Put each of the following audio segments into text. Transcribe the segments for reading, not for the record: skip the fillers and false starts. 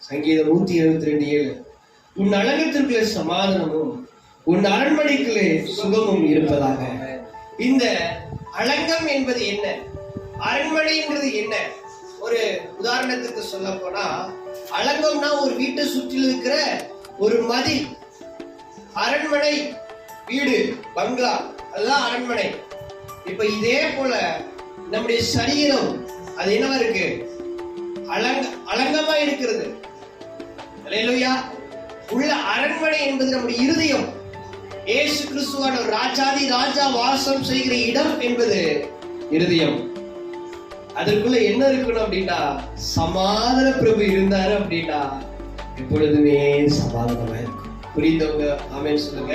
சங்கீதம் 122:7. உன் அலங்கத்திற்குள்ளே சமாதானமும் உன் அரண்மனைக்குள்ளே சுகமும் இருப்பதாக. இந்த அலங்கம் என்பது என்ன, அரண்மனைங்கிறது என்ன? ஒரு உதாரணத்துக்கு சொல்ல போனா, அலங்கம்னா ஒரு வீட்டை சுற்றில் இருக்கிற ஒரு மதில். அரண்மனை வீடு, பங்களா, அதுதான் அரண்மனை. இப்ப இதே போல நம்முடைய சரீரம் அது என்னவா இருக்கு? அலங்கமா இருக்கிறது. அல்லேலூயா. உள்ள அரண்மனை என்பது நம்முடைய இருதயம். இயேசு கிறிஸ்துவான ராஜாதி ராஜா வாசம் செய்கிற இடம் என்பது இருதயம். அதற்குள்ள என்ன இருக்கணும் அப்படின்னா, சமாதான பிரபு இருந்தாரு அப்படின்னா எப்பொழுதுமே சமாதானமா இருக்கும். புரிந்தவங்க ஆமென் சொல்லுங்க.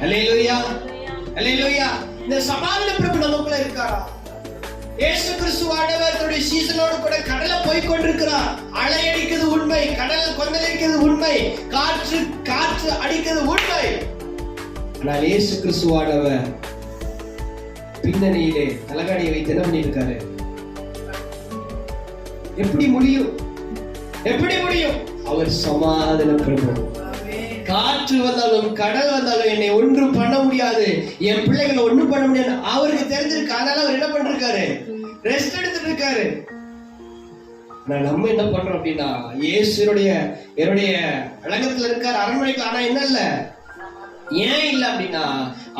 அல்லேலூயா, அல்லேலூயா. இந்த சமாதான பிரபு நமக்குள்ள இருக்காரா? இயேசு கிறிஸ்துவானவர் தன்னுடைய சீசனோடு கூட கடலை போய் கொண்டிருக்கிறார். அலை அடிக்கிறது உண்மை, கடல் கொந்தளிக்கிறது உண்மை, காற்று அடிக்கிறது உண்மை. ஆனால் இயேசு கிறிஸ்துவானவர் பின்னணியிலே தலகாணியை வைத்து என்ன பண்ணியிருக்காரு? எப்படி முடியும்? எப்படி முடியும்? அவர் சமாதான பிரபு. காற்று வந்தாலும் கடல் வந்தாலும் என்னை ஒன்றும் பண்ண முடியாது, என் பிள்ளைகளை ஒன்றும் பண்ண முடியாது அவருக்கு தெரிஞ்சிருக்கு. அதனால அவர் என்ன பண்றாரு? ரெஸ்ட் எடுத்துட்டு இருக்காரு. நம்ம என்ன பண்றோம் அப்படின்னா, இயேசுடைய அலங்கத்துல இருக்காரு, அரண்மனைக்கு. ஆனா என்ன இல்ல, ஏன் இல்ல அப்படின்னா,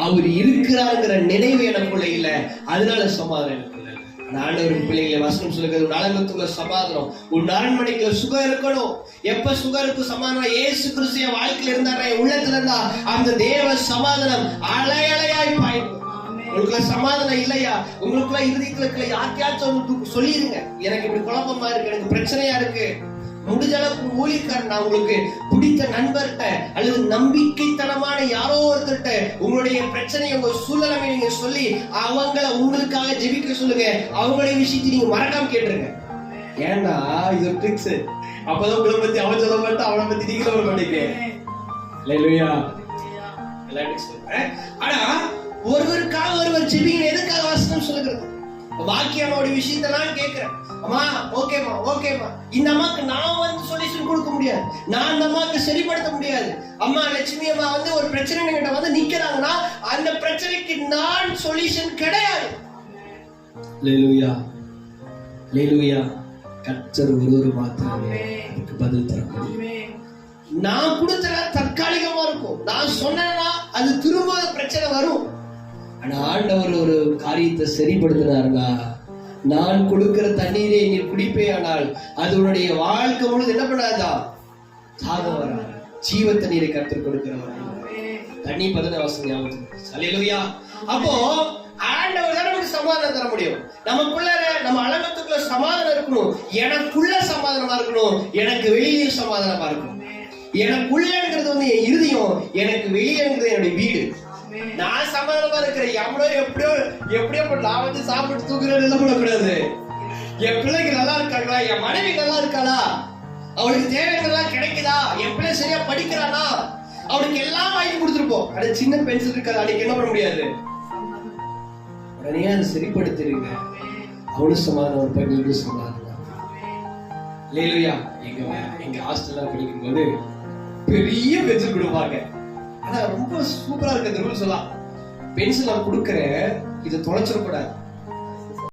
அவர் இருக்கிறாருங்கிற நினைவு எனக்குள்ள இல்ல. அதனால சமாதானம் எனக்குள்ள. ஆண்டவருக்கு பிள்ளைகளை வசனம் சொல்லுகிறது, உன் அலங்கத்துக்குள்ள சமாதானம், உன் அரண்மனைக்குள்ள சுகம் இருக்கணும். எப்ப சுகம் இருக்கும்? சமாதானம். இயேசு கிறிஸ்து வாழ்க்கையில இருந்தாரா, உள்ளத்துல இருந்தா அந்த தேவ சமாதானம் அலை அலையாய் பாயும். உங்களுக்குள்ள சமாதானம் இல்லையா? உங்களுக்குள்ள இருதயத்துல யாருக்கையாச்சும் சொல்லிருங்க, எனக்கு இப்படி குழப்பமா இருக்கு, எனக்கு பிரச்சனையா இருக்கு. முடிஞ்ச அளவுக்கு ஊழியக்காரன், நான் உங்களுக்கு பிடித்த நண்பர்கிட்ட அல்லது நம்பிக்கைத்தனமான யாரோ ஒருத்தர்கிட்ட உங்களுடைய பிரச்சனை, உங்க சூழ்நிலை நீங்க சொல்லி அவங்கள உங்களுக்காக ஜெபிக்க சொல்லுங்க. அவங்களுடைய விஷயத்தை நீங்க மறக்காம கேட்டுருங்க. ஏன்னா இது ஒரு ட்ரிக்ஸ். அப்பதான் உங்களை பத்தி அவன் சொல்ல மாட்டா, அவனை பத்தி நீங்க சொல்ல மாட்டீங்க. அல்லேலூயா. ஆனா ஒருவருக்காக ஒருவர் ஜெபிங்க. எதுக்காக வசனம் சொல்லுகிறது? வாக்கியமோட விஷயத்தெல்லாம் கேட்கிறேன். அம்மா ஓகேமா, ஓகேமா. இந்த அம்மாக்கு நான் வந்து சொல்யூஷன் கொடுக்க முடியாது, நான் அந்த அம்மாக்கு சரிப்படுத்த முடியாது. அம்மா லட்சுமி அம்மா வந்து ஒரு பிரச்சனை கிட்ட வந்து நிக்கிறாங்கன்னா அந்த பிரச்சனைக்கு நான் சொல்யூஷன் கிடையாது. அல்லேலூயா, அல்லேலூயா. கர்த்தர் ஒருவர் மாத்திரமே அதுக்கு பதில் தர முடியும். நான் கொடுத்தா தற்காலிகமா இருக்கும், நான் சொன்னா அது திரும்ப பிரச்சனை வரும். ஆனா ஆண்டவர் ஒரு காரியத்தை சரிப்படுத்தினாருன்னா, நான் கொடுக்கிற தண்ணீரை நீ குடிப்பே, ஆனால் அது உன்னுடைய வாழ்க்கை முழுது என்ன பண்ணாதா? தாகம் வர ஜீவ தண்ணீரை கர்த்தர் கொடுக்கிறவர். தண்ணி 14 ஞாபகம். அல்லேலூயா. அப்போ ஆண்டவர் தான் நமக்கு சமாதானம் தர முடியும். நமக்குள்ள நம்ம அலங்கத்துக்குள்ள சமாதானம் இருக்கணும். எனக்குள்ள சமாதானமா இருக்கணும், எனக்கு வெளியே சமாதானமா இருக்கணும். எனக்குள்ளங்கிறது வந்து என் இருதயம், எனக்கு வெளியேங்கிறது என்னுடைய வீடு. நான் சமாதானமா இருக்கிறேன். எப்படியோ நான் வந்து சாப்பிட்டு தூக்குறேன்னு எல்லாம் பண்ணக்கூடாது. என் பிள்ளைங்க நல்லா இருக்காங்களா, என் மனைவி நல்லா இருக்காளா, அவளுக்கு தேவையானதெல்லாம் கிடைக்குதா, என் பிள்ளை சரியா படிக்கிறானா, அவளுக்கு எல்லாம் வாங்கி கொடுத்துருப்போம். அது சின்ன பென்சில் இருக்காது, அதுக்கு என்ன பண்ண முடியாது. உடனே அதை சரிப்படுத்திருங்க. அவளும் சமாதானம் பண்ணி, நீங்களும் சமாதானம். அல்லேலூயா. எங்க ஹாஸ்டல்ல படிக்கும் போது பெரிய பென்சில் கொடுப்பாங்க. ஆனா ரொம்ப சூப்பரா இருக்கு அந்த ரூல். சொல்லலாம், பென்சில் நான் கொடுக்கறேன், இதை தொலைச்சிடக்கூடாது.